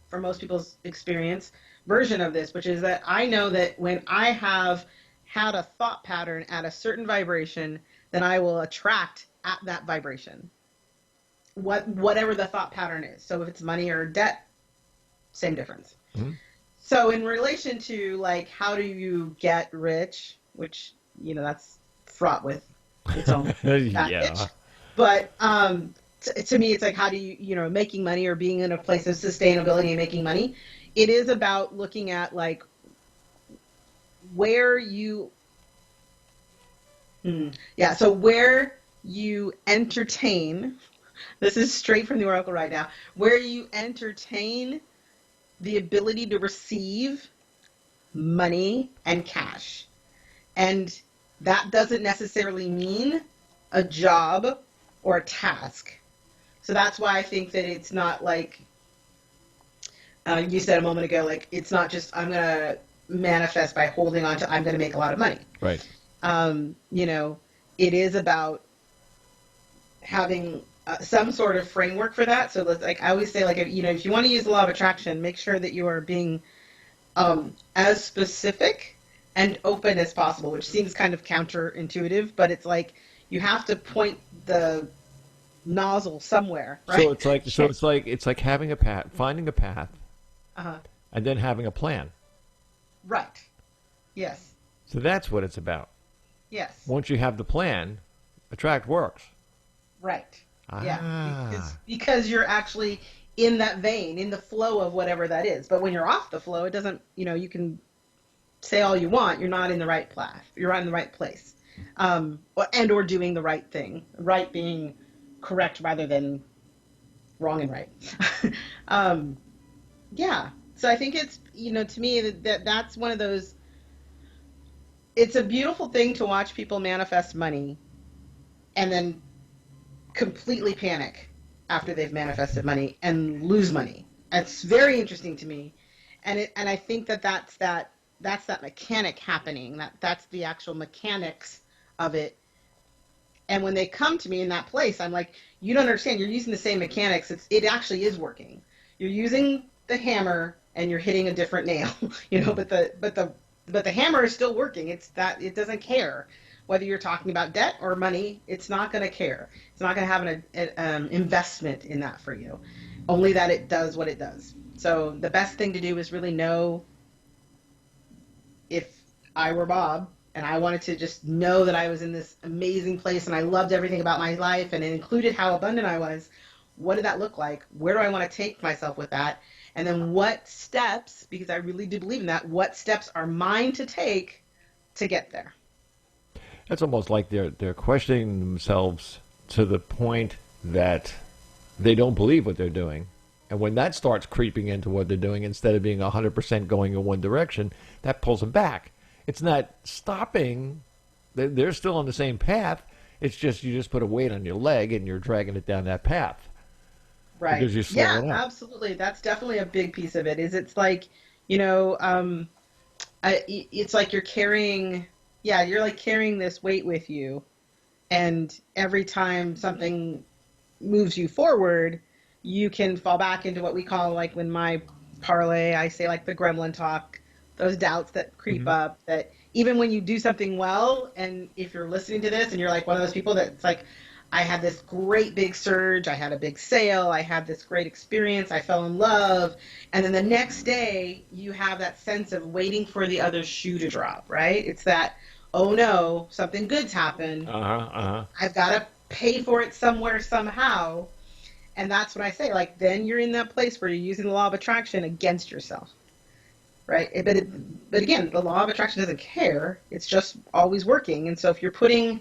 for most people's experience, version of this, which is that I know that when I have had a thought pattern at a certain vibration, then I will attract at that vibration, whatever the thought pattern is. So if it's money or debt, same difference. Mm-hmm. So in relation to, like, how do you get rich, which, you know, that's fraught with its own package. But to me, it's like, how do you know, making money or being in a place of sustainability and making money, it is about looking at, like, where you, so where you entertain, this is straight from the Oracle right now, where you entertain the ability to receive money and cash. And that doesn't necessarily mean a job or a task. So that's why I think that it's not like, you said a moment ago, like, it's not just I'm going to manifest by holding on to I'm going to make a lot of money. Right. You know, it is about having some sort of framework for that. So let's, like, I always say, like, if you want to use the law of attraction, make sure that you are being as specific and open as possible, which seems kind of counterintuitive, but it's like you have to point the nozzle somewhere, right? It's like having a path, finding a path, and then having a plan. Right. Yes. So that's what it's about. Yes. Once you have the plan, attract works. Right. Yeah. Because you're actually in that vein, in the flow of whatever that is. But when you're off the flow, it doesn't, you know, you can say all you want, you're not in the right path. You're not in the right place. and or doing the right thing, right being correct rather than wrong and right. Yeah. So I think it's, to me that's one of those, it's a beautiful thing to watch people manifest money and then completely panic after they've manifested money and lose money. It's very interesting to me. And I think that's that mechanic happening, that's the actual mechanics of it. And when they come to me in that place, I'm like, you don't understand. You're using the same mechanics. It actually is working. You're using the hammer and you're hitting a different nail, but the hammer is still working. It's that it doesn't care whether you're talking about debt or money. It's not going to care. It's not going to have an investment in that for you. Only that it does what it does. So the best thing to do is really know, if I were Bob and I wanted to just know that I was in this amazing place and I loved everything about my life and it included how abundant I was, what did that look like? Where do I want to take myself with that? And then what steps, because I really do believe in that, what steps are mine to take to get there? It's almost like they're questioning themselves to the point that they don't believe what they're doing. And when that starts creeping into what they're doing, instead of being 100% going in one direction, that pulls them back. It's not stopping. They're still on the same path. It's just you just put a weight on your leg and you're dragging it down that path. Right. Because you're slowing Yeah, up. absolutely. That's definitely a big piece of it. It's like, it's like you're carrying this weight with you. And every time something moves you forward, you can fall back into what we call, like when my parlay, I say like the gremlin talk, those doubts that creep up, that even when you do something well, and if you're listening to this and you're like one of those people that's like, I had this great big surge, I had a big sale, I had this great experience, I fell in love, and then the next day you have that sense of waiting for the other shoe to drop, right? It's that, oh no, something good's happened. I've got to pay for it somewhere, somehow. And that's what I say, like, then you're in that place where you're using the law of attraction against yourself, right? But again, the law of attraction doesn't care. It's just always working. And so if you're putting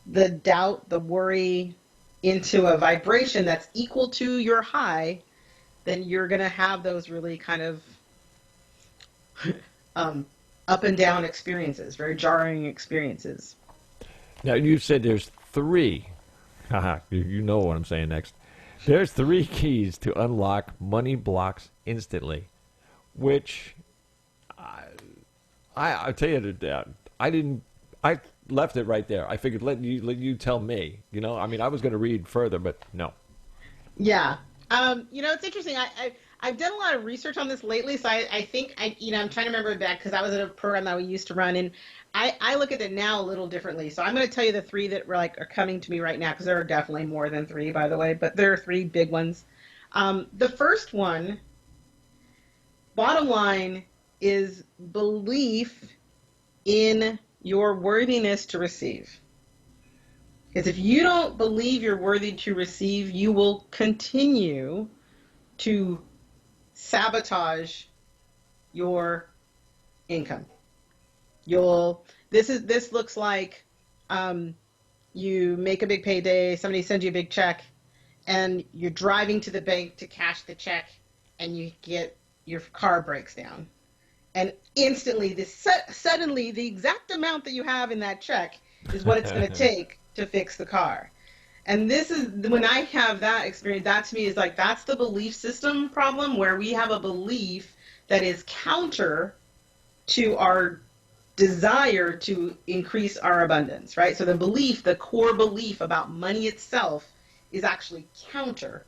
the doubt, the worry into a vibration that's equal to your high, then you're going to have those really kind of up and down experiences, very jarring experiences. Now, you said there's three. You know what I'm saying next. There's 3 keys to unlock money blocks instantly, which I tell you that I left it right there. I figured let you tell me. I mean, I was going to read further, but no. Yeah. It's interesting. I've done a lot of research on this lately, so I think I'm trying to remember back because I was in a program that we used to run, and I look at it now a little differently. So I'm going to tell you the 3 that are coming to me right now, because there are definitely more than 3, by the way, but there are 3 big ones. The first one, bottom line, is belief in your worthiness to receive. Because if you don't believe you're worthy to receive, you will continue to sabotage your income. This looks like you make a big payday, somebody sends you a big check, and you're driving to the bank to cash the check, and your car breaks down. And instantly, suddenly, the exact amount that you have in that check is what it's going to take to fix the car. And this is, when I have that experience, that to me is like, that's the belief system problem, where we have a belief that is counter to our desire to increase our abundance, right? So the core belief about money itself is actually counter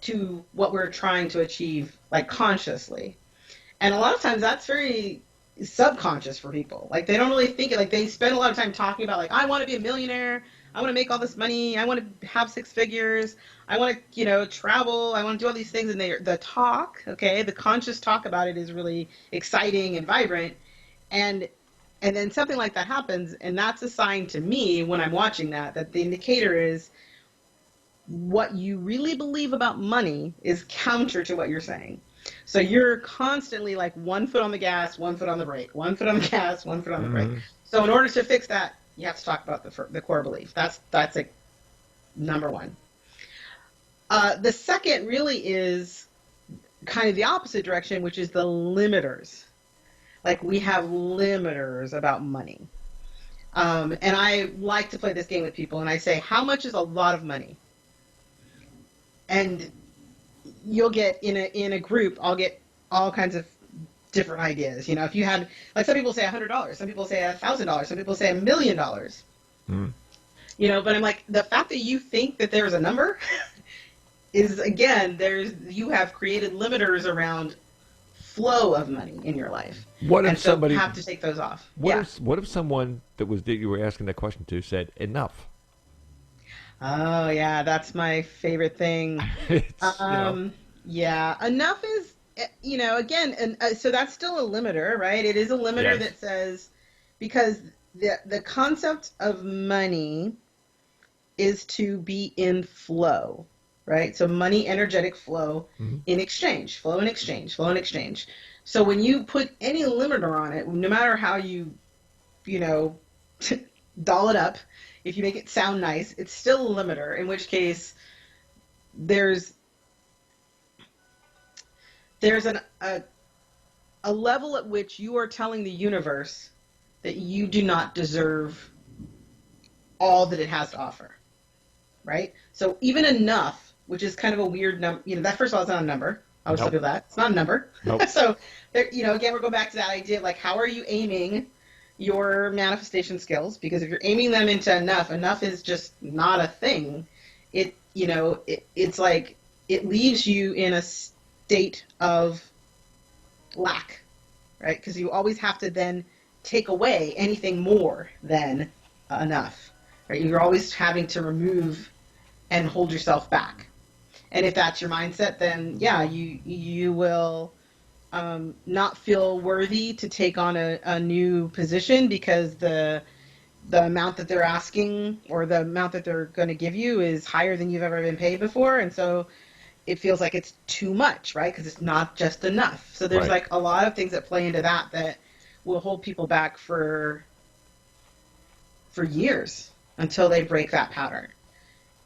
to what we're trying to achieve, like consciously. And a lot of times that's very subconscious for people. Like they don't really think it, like they spend a lot of time talking about like, I want to be a millionaire, I want to make all this money, I want to have 6 figures, I want to, travel, I want to do all these things. And the talk, the conscious talk about it is really exciting and vibrant. And then something like that happens, and that's a sign to me when I'm watching that the indicator is what you really believe about money is counter to what you're saying. So you're constantly like 1 foot on the gas, 1 foot on the brake, 1 foot on the gas, 1 foot on the brake. So in order to fix that You have to talk about the core belief. That's like number one. The second really is kind of the opposite direction, which is the limiters. Like, we have limiters about money. And I like to play this game with people, and I say, how much is a lot of money? And you'll get, in a group, I'll get all kinds of different ideas. If you had, like, some people say $100, some people say $1,000, some people say $1 million. But I'm like, the fact that you think that there's a number is, again, you have created limiters around flow of money in your life. What if somebody you have to take those off? What if someone that you were asking that question to said enough? Oh yeah, that's my favorite thing. Yeah, enough is again, and so that's still a limiter, right? It is a limiter that says, because the concept of money is to be in flow. Right? So money, energetic flow in exchange, flow in exchange, flow in exchange. So when you put any limiter on it, no matter how you doll it up, if you make it sound nice, it's still a limiter, in which case there's a level at which you are telling the universe that you do not deserve all that it has to offer. Right? So even enough, which is kind of a weird number, that, first of all, it's not a number. I always tell people that. It's not a number. Nope. So, again, we're going back to that idea of, like, how are you aiming your manifestation skills? Because if you're aiming them into enough is just not a thing. It's like, it leaves you in a state of lack, right? Because you always have to then take away anything more than enough, right? You're always having to remove and hold yourself back. And if that's your mindset, then you will not feel worthy to take on a new position, because the amount that they're asking, or the amount that they're going to give you, is higher than you've ever been paid before, and so it feels like it's too much, right? Because it's not just enough. So there's like a lot of things that play into that will hold people back for years until they break that pattern.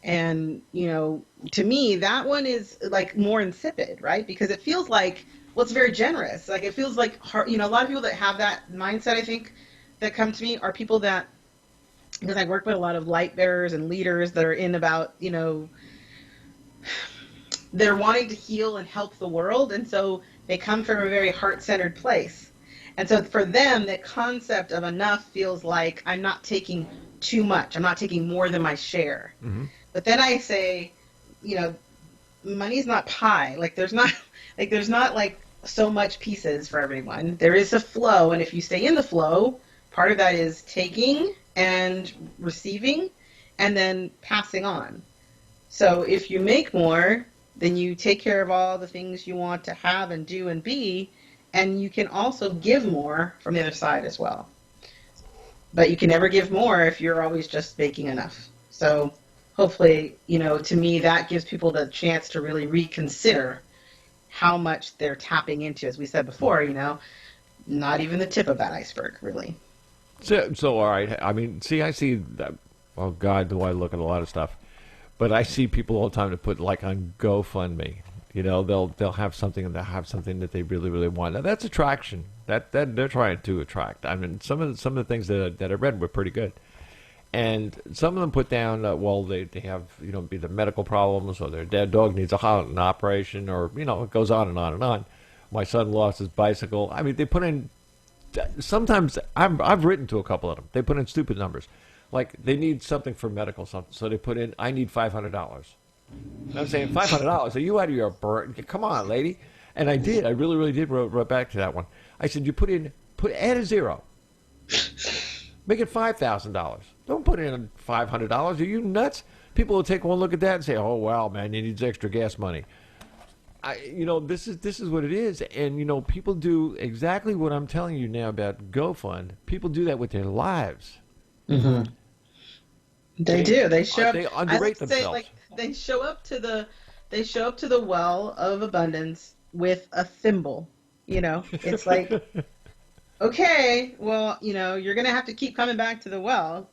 And, to me, that one is like more insipid, right? Because it feels like, well, it's very generous. Like, it feels like hard, a lot of people that have that mindset, I think, that come to me are people that, because I work with a lot of light bearers and leaders that are in about, they're wanting to heal and help the world. And so they come from a very heart-centered place. And so for them, the concept of enough feels like, I'm not taking too much. I'm not taking more than my share. Mm-hmm. But then I say, money's not pie. Like, there's not like so much pieces for everyone. There is a flow, and if you stay in the flow, part of that is taking and receiving and then passing on. So if you make more, then you take care of all the things you want to have and do and be, and you can also give more from the other side as well. But you can never give more if you're always just making enough. So hopefully, to me, that gives people the chance to really reconsider how much they're tapping into, as we said before, not even the tip of that iceberg, really. So all right. I mean, I see that. Oh, God, do I look at a lot of stuff. But I see people all the time to put, like, on GoFundMe. They'll have something, and they'll have something that they really, really want. Now, that's attraction. That they're trying to attract. I mean, some of the things that I read were pretty good. And some of them put down, they have, either medical problems, or their dead dog needs an operation, or, it goes on and on and on. My son lost his bicycle. I mean, they put in, sometimes, I've written to a couple of them. They put in stupid numbers. Like, they need something for medical something, so they put in, I need $500. And I'm saying, $500? Are you out of your bird? Come on, lady. And I did. I really, really did wrote back to that one. I said, add a zero. Make it $5,000. Don't put in $500. Are you nuts? People will take one look at that and say, "Oh, wow, man, he needs extra gas money." This is what it is, and people do exactly what I'm telling you now about GoFund. People do that with their lives. Mm-hmm. They do. They show up. They underrate themselves. Like, they show up to the well of abundance with a thimble. It's like, okay, well, you're gonna have to keep coming back to the well.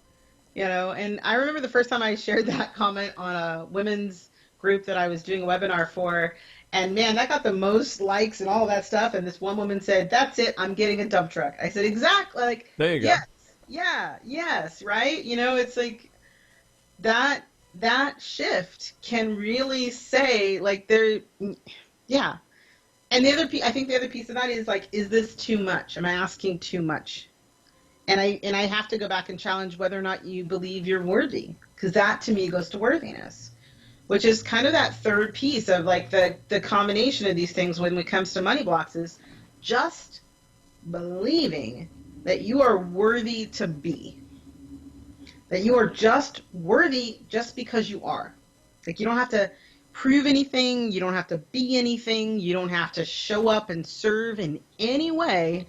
And I remember the first time I shared that comment on a women's group that I was doing a webinar for, and man, that got the most likes and all of that stuff. And this one woman said, "That's it, I'm getting a dump truck." I said, "Exactly, like, There you go. yes, yeah, yes, right." It's like that shift can really say, like, yeah. And I think the other piece of that is like, is this too much? Am I asking too much? And I have to go back and challenge whether or not you believe you're worthy, because that to me goes to worthiness, which is kind of that third piece of like the combination of these things when it comes to money blocks is just believing that you are worthy to be, that you are just worthy just because you are. Like, you don't have to prove anything, you don't have to be anything, you don't have to show up and serve in any way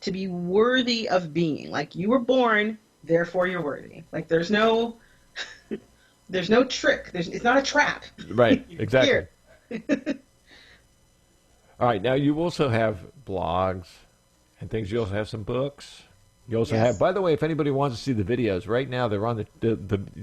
to be worthy of being. Like, you were born, therefore you're worthy. Like, there's no trick. It's not a trap. Right, exactly. Here. All right, now you also have blogs and things. You also have some books. You also Yes. have, by the way, if anybody wants to see the videos, right now they're on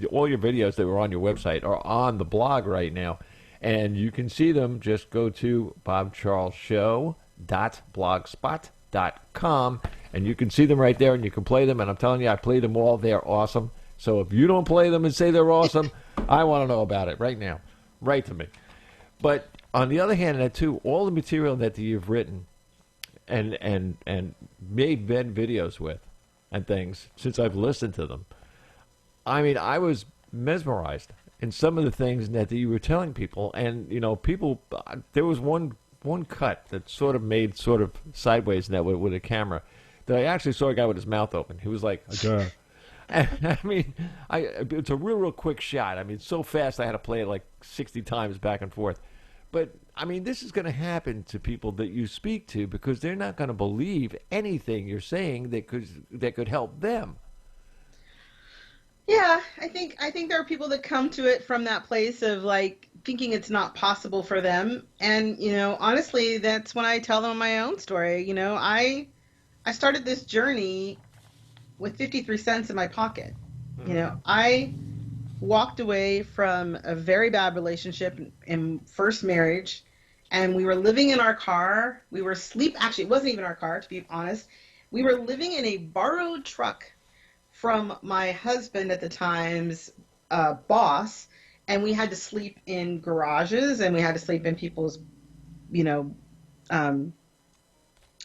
all your videos that were on your website are on the blog right now. And you can see them. Just go to bobcharlesshow.blogspot.com and you can see them right there and you can play them. And I'm telling you, I played them all. They're awesome. So if you don't play them and say they're awesome, I want to know about it right now. Write to me. But on the other hand, too, all the material that you've written and made videos with and things, since I've listened to them, I mean, I was mesmerized in some of the things that you were telling people. And, people, there was one cut that sort of made sort of sideways in that with a camera that I actually saw a guy with his mouth open. He was like, "Duh." And, I mean, it's a real quick shot. I mean, so fast I had to play it like 60 times back and forth. But, I mean, this is going to happen to people that you speak to because they're not going to believe anything you're saying that could help them. Yeah, I think there are people that come to it from that place of like thinking it's not possible for them. And, honestly, that's when I tell them my own story. I started this journey with 53 cents in my pocket. I walked away from a very bad relationship in first marriage, and we were living in our car. Actually, it wasn't even our car, to be honest. We were living in a borrowed truck from my husband at the time's boss, and we had to sleep in garages, and we had to sleep in people's,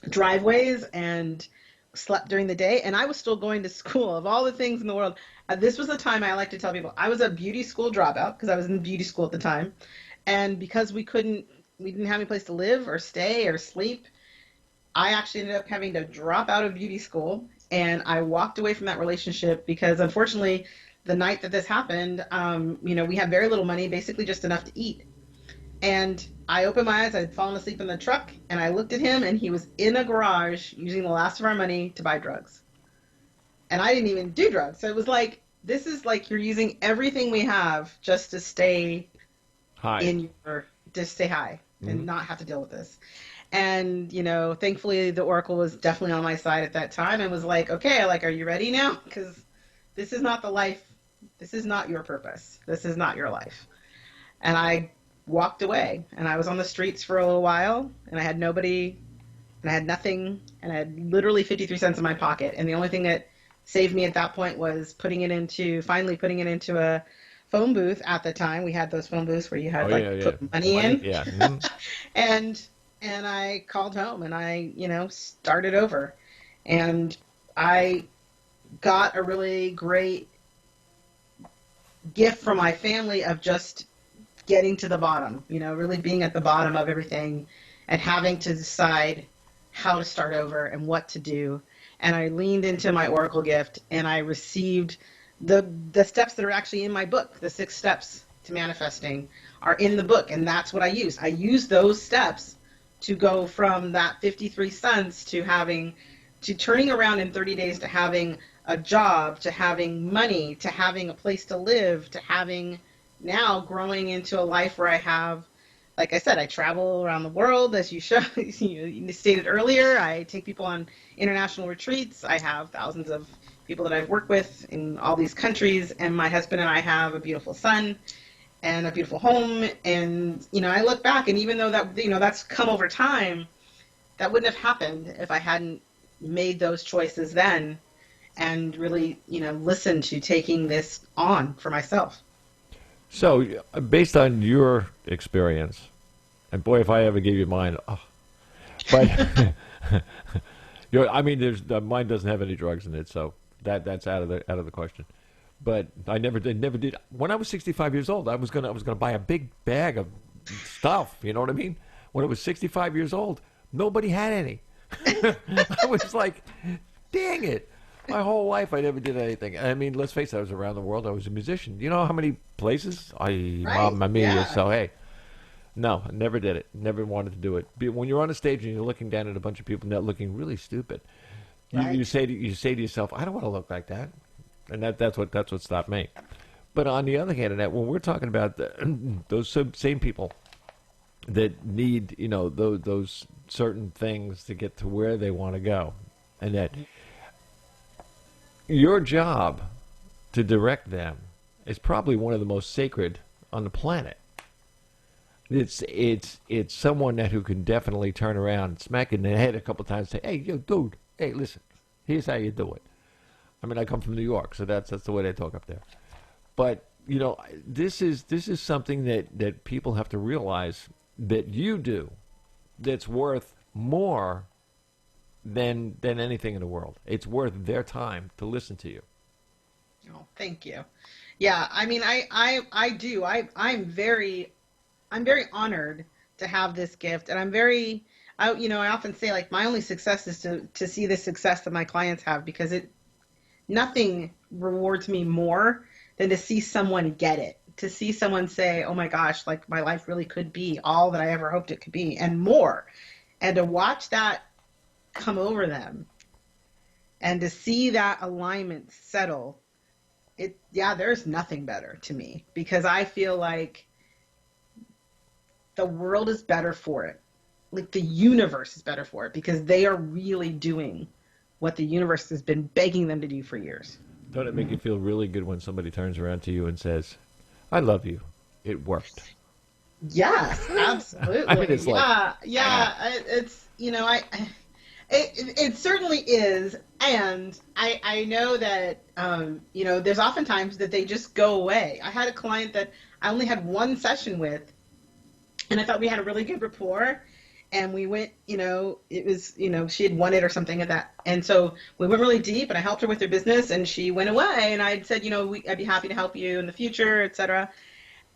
driveways, and slept during the day. And I was still going to school. Of all the things in the world, this was the time I like to tell people I was a beauty school dropout because I was in beauty school at the time, and because we didn't have any place to live or stay or sleep, I actually ended up having to drop out of beauty school. And I walked away from that relationship because, unfortunately, the night that this happened, we had very little money, basically just enough to eat. And I opened my eyes, I'd fallen asleep in the truck, and I looked at him, and he was in a garage using the last of our money to buy drugs. And I didn't even do drugs. So it was like, this is like you're using everything we have just to stay high. Just stay high and not have to deal with this. And, thankfully the Oracle was definitely on my side at that time and was like, okay, are you ready now? Because this is not the life. This is not your purpose. This is not your life. And I walked away, and I was on the streets for a little while, and I had nobody, and I had nothing, and I had literally 53 cents in my pocket. And the only thing that saved me at that point was finally putting it into a phone booth. At the time, we had those phone booths where you had put money in. Yeah. And I called home, and I, started over. And I got a really great gift from my family of just getting to the bottom, really being at the bottom of everything and having to decide how to start over and what to do. And I leaned into my Oracle gift, and I received the steps that are actually in my book. The 6 steps to manifesting are in the book, and that's what I use. I use those steps to go from that 53 cents to turning around in 30 days to having a job, to having money, to having a place to live, to having now growing into a life where I have, like I said, I travel around the world, as you stated earlier. I take people on international retreats. I have thousands of people that I've worked with in all these countries, and my husband and I have a beautiful son and a beautiful home. And, I look back, and even though that, that's come over time, that wouldn't have happened if I hadn't made those choices then and really, listened to taking this on for myself. So, based on your experience, and boy, if I ever gave you mine, but there's mine doesn't have any drugs in it, so that's out of the question. But I never did. When I was 65 years old, I was gonna buy a big bag of stuff. You know what I mean? When I was 65 years old, nobody had any. I was like, dang it. My whole life, I never did anything. I mean, let's face it, I was around the world. I was a musician. You know how many places? Mamma mia. Yeah. So, hey, no, I never did it. Never wanted to do it. When you're on a stage and you're looking down at a bunch of people that looking really stupid, right. you say to yourself, I don't want to look like that. And that's what stopped me. But on the other hand, when we're talking about those same people that need, those certain things to get to where they want to go, and that your job to direct them is probably one of the most sacred on the planet. It's someone who can definitely turn around, smack in the head a couple times, say, "Hey, yo, dude, hey, listen, here's how you do it." I mean, I come from New York, so that's the way they talk up there. But this is something that people have to realize that you do, that's worth more than anything in the world. It's worth their time to listen to you. Oh, thank you. Yeah, I mean, I do. I'm very honored to have this gift, and I often say, like, my only success is to see the success that my clients have, because nothing rewards me more than to see someone get it, to see someone say, oh my gosh, like, my life really could be all that I ever hoped it could be and more, and to watch that come over them and to see that alignment settle. There's nothing better to me, because I feel like the world is better for it. Like, the universe is better for it, because they are really doing what the universe has been begging them to do for years. Don't it make you feel really good when somebody turns around to you and says, I love you, it worked? Yes, absolutely. I mean, it's like... It certainly is, and I know that, there's oftentimes that they just go away. I had a client that I only had one session with, and I thought we had a really good rapport, and we went, it was, she had won it or something at that, and so we went really deep, and I helped her with her business, and she went away, and I said, I'd be happy to help you in the future, etc.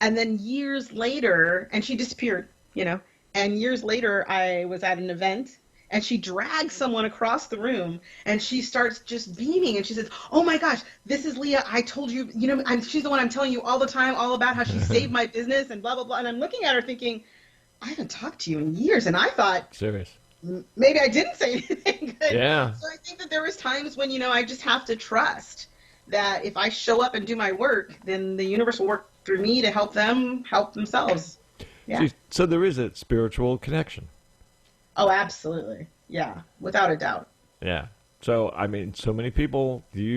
And then years later, and she disappeared, and years later, I was at an event, and she drags someone across the room, and she starts just beaming, and she says, oh my gosh, this is Lia. I told you, she's the one I'm telling you all the time, all about how she saved my business and blah, blah, blah. And I'm looking at her thinking, I haven't talked to you in years. And I thought, serious, maybe I didn't say anything good. Yeah. So I think that there was times when, I just have to trust that if I show up and do my work, then the universe will work through me to help them help themselves. Yeah. So there is a spiritual connection. Oh, absolutely. Yeah, without a doubt. Yeah. So, I mean, so many people, I get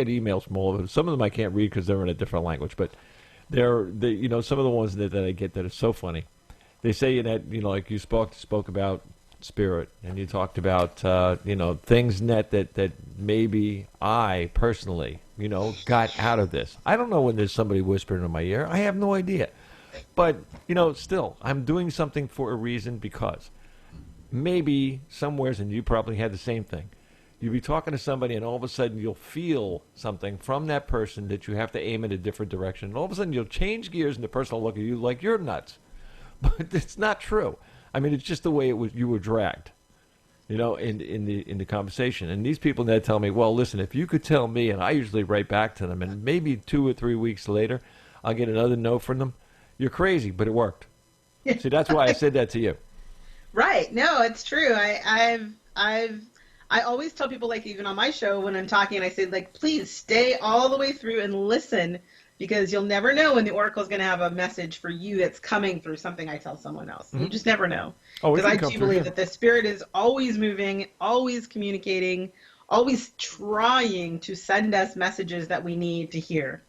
emails from all of them. Some of them I can't read because they're in a different language, but some of the ones that I get that are so funny. They say that, like you spoke about spirit, and you talked about, things that maybe I personally, got out of this. I don't know when there's somebody whispering in my ear. I have no idea. But, still, I'm doing something for a reason, because maybe somewheres, and you probably had the same thing, you'll be talking to somebody and all of a sudden you'll feel something from that person that you have to aim in a different direction. And all of a sudden you'll change gears and the person will look at you like you're nuts. But it's not true. I mean, it's just the way you were dragged, in the conversation. And these people that tell me, well, listen, if you could tell me, and I usually write back to them, and maybe 2 or 3 weeks later I'll get another note from them. You're crazy, but it worked. See, that's why I said that to you. Right. No, it's true. I always tell people, like, even on my show when I'm talking, I say, like, please stay all the way through and listen because you'll never know when the oracle is going to have a message for you that's coming through something I tell someone else. You just never know. Oh, it Because can I come do through, believe yeah. that the spirit is always moving, always communicating, always trying to send us messages that we need to hear.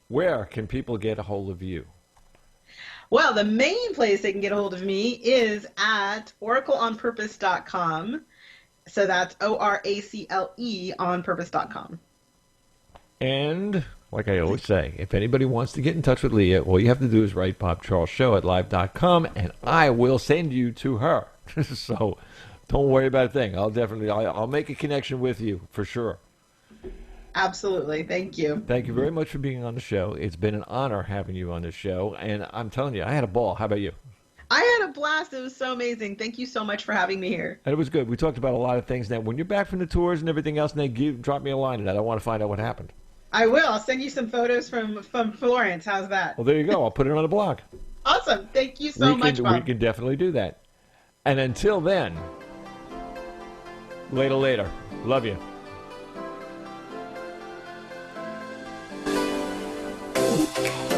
Where can people get a hold of you? Well, the main place they can get a hold of me is at oracleonpurpose.com. So that's ORACLE onpurpose.com. And like I always say, if anybody wants to get in touch with Lia, all you have to do is write BobCharlesShow@live.com, and I will send you to her. So don't worry about a thing. I'll make a connection with you for sure. Absolutely. Thank you. Thank you very much for being on the show. It's been an honor having you on the show, and I'm telling you, I had a ball. How about you? I had a blast. It was so amazing. Thank you so much for having me here. And it was good. We talked about a lot of things. Now, when you're back from the tours and everything else, drop me a line, and I want to find out what happened. I will. I'll send you some photos from Florence. How's that? Well, there you go. I'll put it on the blog. Awesome. Thank you so much, Bob. We can definitely do that. And until then, later. Love you. Okay.